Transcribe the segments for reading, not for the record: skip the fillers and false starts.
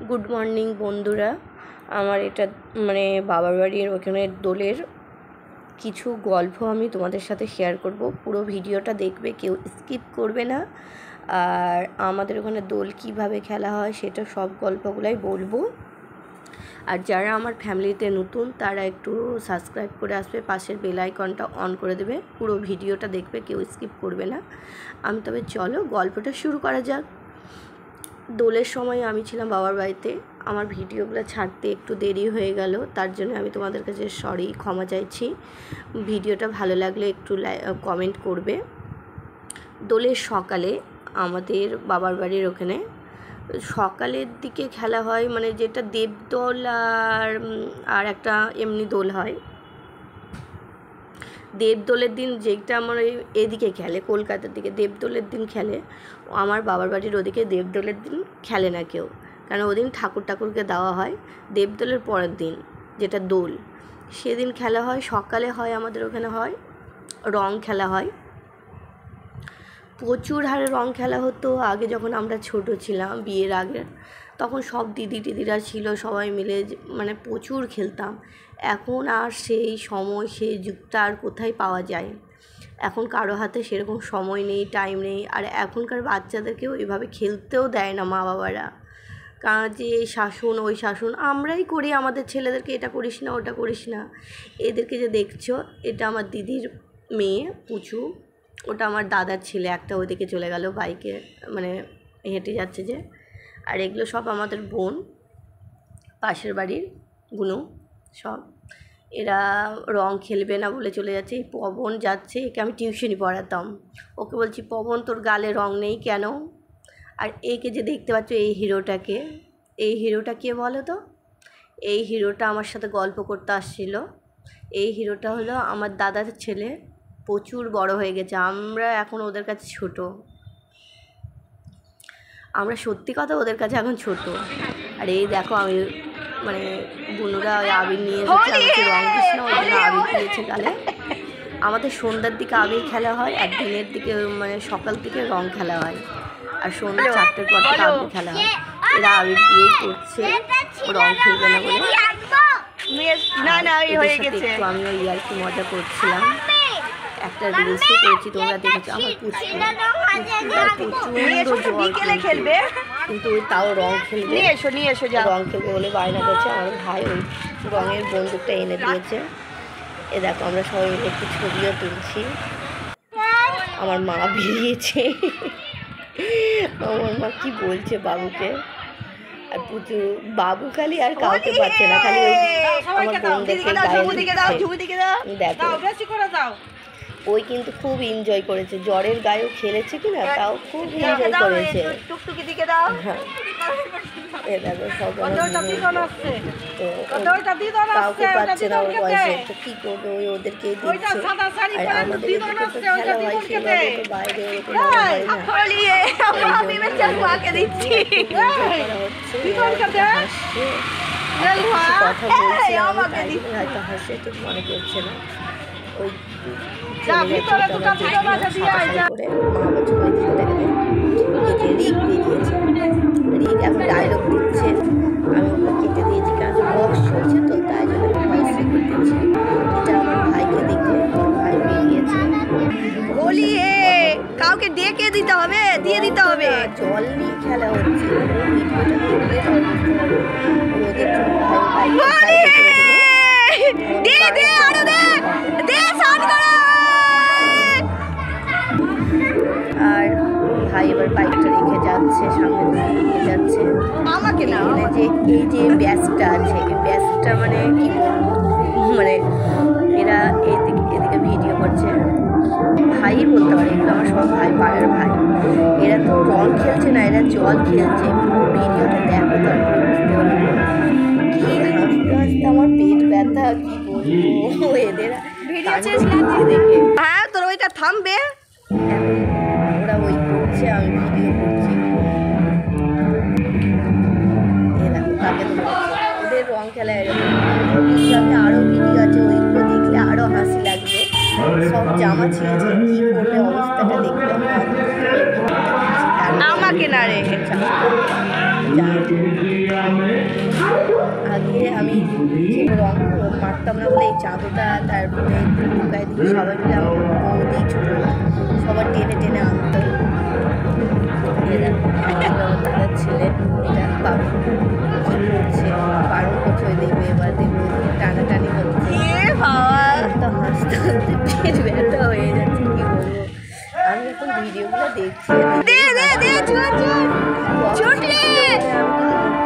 Good morning বন্ধুরা। আমার এটা মানে বাবার বাড়ির ওখানে দোলের কিছু গল্প আমি তোমাদের সাথে শেয়ার করব। পুরো ভিডিওটা দেখবে, কেউ স্কিপ করবে না। আর আমাদের ওখানে দোল কিভাবে খেলা হয় সেটা সব গল্পগুলাই বলবো। আর যারা আমার ফ্যামিলিতে নতুন তারা একটু সাবস্ক্রাইব করে আসবে, পাশের বেল আইকনটা অন করে দেবে। পুরো ভিডিওটা দেখবে, কেউ স্কিপ করবে না। আমি তবে চলো গল্পটা শুরু করা যাক। দোলের সময় আমি ছিলাম বাবার বাড়িতে। আমার ভিডিওগুলো ছাড়তে একটু দেরি হয়ে গেল, তার জন্য আমি তোমাদের কাছে সরি, ক্ষমা চাইছি। ভিডিওটা ভালো লাগলে একটু কমেন্ট করবে। দোলের সকালে আমাদের বাবার বাড়ির ওখানে সকালের দিকে খেলা হয়, মানে যেটা দেবদোল আর একটা এমনি দোল হয়। দেবদোলের দিন যেটা আমার এদিকে খেলে, কলকাতার দিকে দেবদোলের দিন খেলে। আমার বাবার বাড়ির ওদিকে দেবদোলের দিন খেলে না কেউ, কারণ ওদিন ঠাকুরকে দেওয়া হয়। দেবদোলের পরের দিন যেটা দোল, সেদিন খেলা হয়, সকালে হয়। আমাদের ওখানে হয় রং খেলা হয়, প্রচুর হারে রং খেলা হতো। আগে যখন আমরা ছোট ছিলাম, বিয়ের আগে, তখন সব দিদিরা ছিল, সবাই মিলে মানে প্রচুর খেলতাম। এখন আর সেই সময়, সেই যুগটা আর কোথায় পাওয়া যায়। এখন কারো হাতে সেরকম সময় নেই, টাইম নেই। আর এখনকার বাচ্চাদেরকেও এভাবে খেলতেও দেয় না মা বাবারা, কারণ যে এই শাসন ওই শাসন আমরাই করি আমাদের ছেলেদেরকে, এটা করিস না ওটা করিস না। এদেরকে যে দেখছো, এটা আমার দিদির মেয়ে পুচু, ওটা আমার দাদার ছেলে একটা, ওইদিকে চলে গেল বাইকে, মানে হেঁটে যাচ্ছে যে। আর এগুলো সব আমাদের বোন, পাশের বাড়ির বুনু সব। এরা রং খেলবে না বলে চলে যাচ্ছে। এই পবন যাচ্ছে, একে আমি টিউশনি পড়াতাম। ওকে বলছি, পবন তোর গালে রং নেই কেন? আর একে যে দেখতে পাচ্ছ, এই হিরোটাকে, এই হিরোটা কে বলো তো? এই হিরোটা আমার সাথে গল্প করতে আসছিল। এই হিরোটা হলো আমার দাদার ছেলে, প্রচুর বড় হয়ে গেছে। আমরা এখন ওদের কাছে ছোট, আমরা সত্যি কথা ওদের কাছে এখন ছোট। আর এই দেখো, আমি মানে বুনুরা ওই আবির নিয়ে এসেছে, আমাকে রং দিস না, ওই জন্য আবির দিয়েছে গালে। আমাদের সন্ধ্যার দিকে আবির খেলা হয়, আর দিনের দিকে মানে সকাল থেকে রং খেলা হয়, আর সন্ধ্যা 4টের পর থেকে আবির খেলা হয়। এরা আবির দিয়েই করছে, রং খেলবে না বলে। একটু আমি ওই আর কি মজা করছিলাম। একটা রিলসও করেছি, তোমরা দেখেছো। আমার প্রচুর খেলবে, কিন্তু তাও রং খেলবে, রং খেলবে বলে বায়না করছে। আমার ভাই ওই রঙের বন্দুকটা এনে দিয়েছে। এ দেখো, আমরা সবাই মিলে একটু ছবিও তুলছি। আমার মা বেরিয়েছে, আমার মা কি বলছে বাবুকে। আর প্রচুর বাবু খালি আর কাউকে পাচ্ছে না, খালি ওই আমার বোনদেরকে দেখো। ওই কিন্তু খুব এনজয় করেছে, জ্বরের গায়েও খেলেছে কিনা, তাও খুব এনজয় করেছে। দেখো সব কাউকে পাচ্ছে না ওর বয়সে, তো কী করবে, ওই ওদেরকেই দিচ্ছে। আর আমাদের এদিকে তো খেলা হয় সেভাবে, তো বাইরে ওরকম হয় না। হাসছে, কথা বলছে, হয়তো হাসছে, ঠিক মনে করছে না। ওই করে মা বলছে ওই দিদিটাকে রিক বেরিয়েছে, রিক এখন ডায়লগ দিচ্ছে। আমি ওকে কেটে দিয়েছি, কারণ বক্স চলছে তো, তাই জন্য ভয়েস রেকর্ড দিচ্ছি। এটা আমার ভাইকে দেখলে, আমার ভাই বেরিয়েছে। বলিয়ে কাউকে ডেকে দিতে হবে, দিয়ে দিতে হবে। জল নিয়ে খেলা হচ্ছে, ভিডিওটা দেখলে আর ভাই এবার বাইকটা রেখে যাচ্ছে, সামনে রেখে যাচ্ছে আমাকে না। যে এই যে ব্যাসটা আছে, এই ব্যাসটা মানে কি বলবো, মানে এরা এদিকে ভিডিও করছে, ভাই বলতে পারে, এগুলো আমার সব ভাই, পাড়ার ভাই। এরা তো রং খেলছে না, এরা জল খেলছে। পুরো ভিডিওটা দেখো, তারপরে বুঝতে পারবো। কি হাসতে হাসতে আমার পেট ব্যথা, কি বলবো। এদের দেখে হ্যাঁ, তোর ওইটা থামবে। ওরা ওই করছে, আমি ভিডিও করছি। ওদের রং খেলা এরকম। আরও ভিডিও আছে, ওইগুলো দেখলে আরও হাসি লাগবে। সব জামা ছিঁড়েছে, কী করবে অবস্থাটা দেখলে আমাকে না রে। আগে আমি রং মারতাম না বলে এই চাঁদোটা, তারপরে গায়ে দিকে সবাই মিলে আমার বৌদি ছোটো সবার টেনে টেনে আনতো। দাদার ছেলে এটা বাবু হচ্ছে 12 বছর দেখবে, এবার দেখবে টানাটানি হচ্ছে। তো হাসতে হাসতে পেট ব্যথা হয়ে যাচ্ছে, কি বলবো। আমি এখন ভিডিওগুলো দেখছি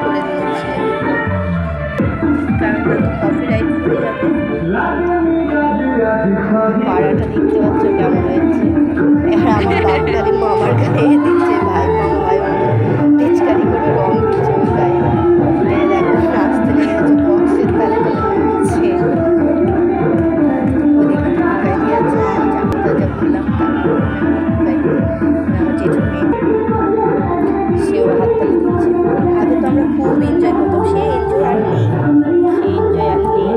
করে দিয়েছি, কারণ কপিরাইট হয়ে যাবে। পাড়াটা দেখতে পাচ্ছ কেমন হয়েছে। এবার আমার বাপকারি মামার গায়ে দিচ্ছে, ভাই মামা ভাই তেজকারি করে রং দিচ্ছে ওর গায়ে। দেখো নাচতে লেগেছে, বক্সের তালে তালে নাচছে। ওদিকে গায়ে দিয়েছে চাকরিটা যা বললাম, তারপর আমার জেঠু মেয়ে সেও হাত তালে দিচ্ছে। আগে তো আমরা খুব এনজয় করতাম, সে এনজয় আর নেই, সে এনজয় আর নেই।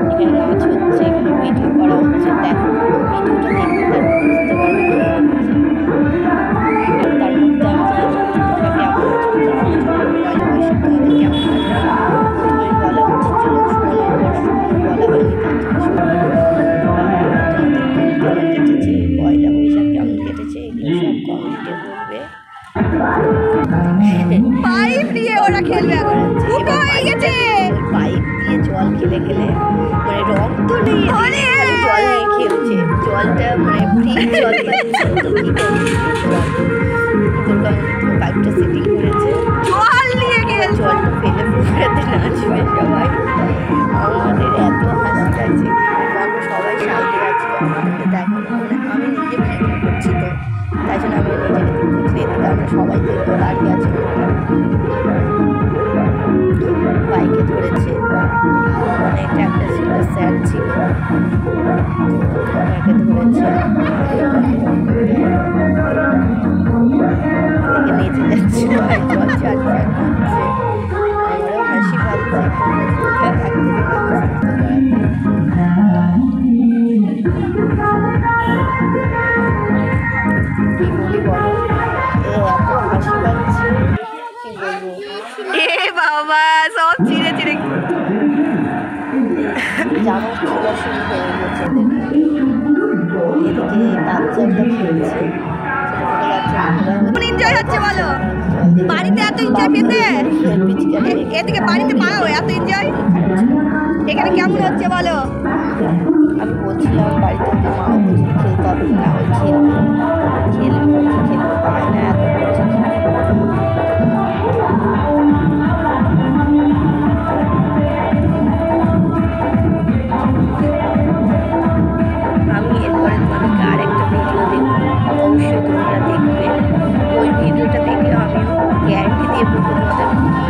এখানে নাচ হচ্ছে, এখানে ভিডিও করা হচ্ছে। দেখো ভিডিওটা দেখতে তার বুঝতে পারবে কী হচ্ছে। আর তার মধ্যে আমি কেমন পয়লা বৈশাখ তোমাদের কেমন লাগে প্রথমে বলা উচিত ছিল, 16 বর্ষ বলা হয়নি, তার জন্য তোমাদের কেমন কেটেছে, পয়লা বৈশাখ কেমন কেটেছে এগুলো সব কমেন্টে বলবে। পাইপ দিয়ে ওরা খেলবে এখন, উঠো হয়ে গেছে। পাইপ দিয়ে জল খেলে খেলে, মানে রং তো নেই, জল নিয়ে খেলছে। জলটা মানে ফ্রি জল পাচ্ছে, তো কী করবো পাইপটা সেটিং করেছে, জল নিয়ে খেলছে। জলটা ফেলে পুকুরেতে নাচবে সবাই। আমাদের এত হাসি লাগছে, আমরা সবাই সাইডে আছি, আমাদেরকে দেখো মানে আমি নিজে ভিডিও করছি, তো তাই জন্য আমি নিজেকে দেখছি। এদিকে আমরা সবাই দেখবো দাঁড়িয়ে আছি, বাইকে ধরেছে। মানে এটা একটা স্যার ছিল, বাইকে ধরেছে, দেখে নেচে যাচ্ছে, ভাই জল চার চার দিচ্ছে। আমারও হাসি পাচ্ছে, কি বলি বলো, এত হাসি পাচ্ছে কি বলবো। এ বাবা সব চিড়ে চিড়ে জামা খোলা শুরু হয়ে গেছে এদিকে বাচ্চাটা খেলছে, এনজয় হচ্ছে বলো। বাড়িতে এত এনজয় পেতে, এদিকে বাড়িতে পাও এত এনজয়, এখানে কেমন হচ্ছে বলো। আমি বলছিলাম বাড়িতে ওদের মা বলছিল খেলতে হবে না, ওই খেলবে খেলবে পায় না, এত করছে। আমি এরপরে তোমাদেরকে আরেকটা ভিডিও দেখবো, অবশ্যই তোমরা দেখবে। ওই ভিডিওটা দেখলে আমিও গ্যারান্টি দিয়ে বলবো তোমাদের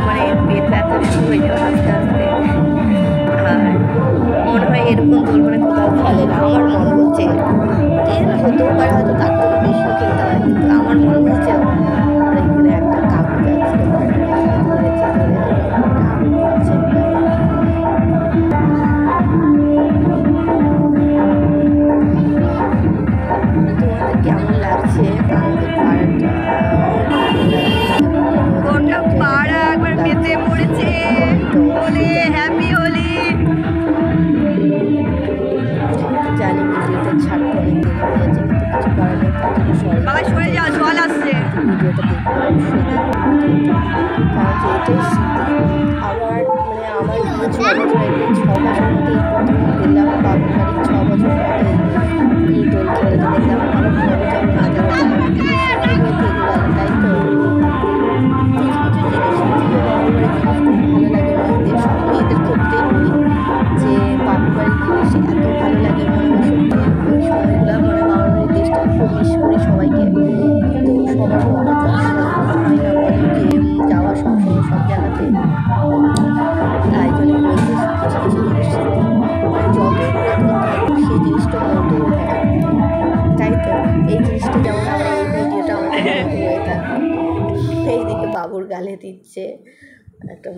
মানে পেট ব্যথা শুরু হয়ে যাবে আস্তে আস্তে। আর মনে হয় এরকম দোল মানে কোথাও খেলে না, আমার মন বলছে হতেও পারে, হয়তো তার থেকে বেশিও খেলতে পারে, কিন্তু আমার মন বলছে এখানে একটা কাকু যাচ্ছিল ধরেছে, ধরে দিচ্ছে। তোমাদের কেমন লাগছে আমাদের গোটা পাড়া একবার মেতে পড়েছে, বলে হ্যাপি হোলি। জানি ভিডিওটা ছাড়তে অনেক দেরি হয়ে যাচ্ছে, কিন্তু কিছু করার নেই, তার জন্য বাবা সরে যাও, জল আসছে। ভিডিওটা দেখতে অবশ্যই দেখো, কারণ যে এটাই স্মৃতি। আবার মানে আমার বিয়ে 6 বছর আগে, 6 বছর মধ্যে প্রথম গেলাম বাবুর বাড়ি, 6 বছর পরে এই দোল খেলাটা দেখলাম। আমার মনে যখন না যাওয়া থেকে গেল, তাই তো কিছু কিছু জিনিস ছিল বাবুর বাড়ির জিনিস খুব ভালো লাগে মেয়েদের, সব মেয়েদের ক্ষেত্রেই বলি যে বাবুর বাড়ির জিনিস এত ভালো লাগে, মনে হয় সত্যি ওই সময়গুলো মানে বাবার বাড়ির দেশটা খুব মিস করি সবাইকে, কিন্তু সবার মধ্যে তো হয় না বলো যে যাওয়া সবসময় সব জায়গাতে। তাই জন্য বলছি কিছু কিছু জিনিস স্মৃতি মানে যতই পুরাতন থাকুক সেই জিনিসটা মধ্যেও হয়, তাই তো এই জিনিসটা যেমন আমরা এই ভিডিওটা আমাদের মধ্যে হয়ে থাকবে। এইদিকে বাবুর গালে দিচ্ছে একটা